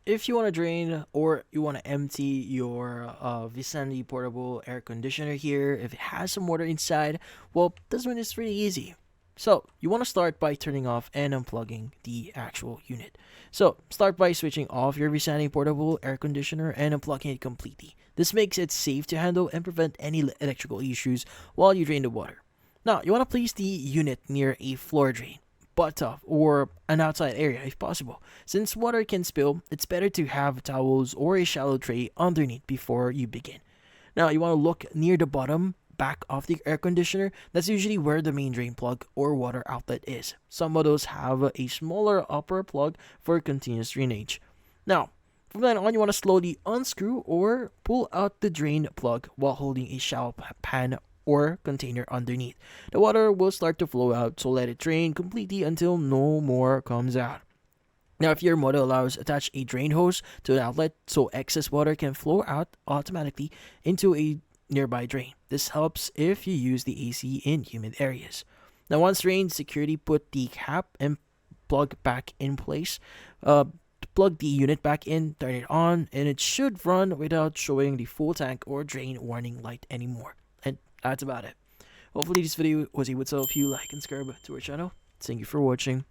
if you want to drain or you want to empty your Vissani portable air conditioner here, if it has some water inside, well, this one is really easy. So, you want to start by turning off and unplugging the actual unit. So, start by switching off your Vissani portable air conditioner and unplugging it completely. This makes it safe to handle and prevent any electrical issues while you drain the water. Now, you want to place the unit near a floor drain, bathtub, or an outside area if possible. Since water can spill, it's better to have towels or a shallow tray underneath before you begin. Now, you want to look near the bottom back of the air conditioner. That's usually where the main drain plug or water outlet is. Some models have a smaller upper plug for continuous drainage. Now, from then on, you want to slowly unscrew or pull out the drain plug while holding a shallow pan or container underneath. The water will start to flow out, so let it drain completely until no more comes out. Now, if your model allows, attach a drain hose to the outlet so excess water can flow out automatically into a nearby drain. This helps if you use the AC in humid areas. Now, once drained, securely put the cap and plug back in place. Plug the unit back in, turn it on, and it should run without showing the full tank or drain warning light anymore. And that's about it. Hopefully this video was able to help you. Like and subscribe to our channel. Thank you for watching.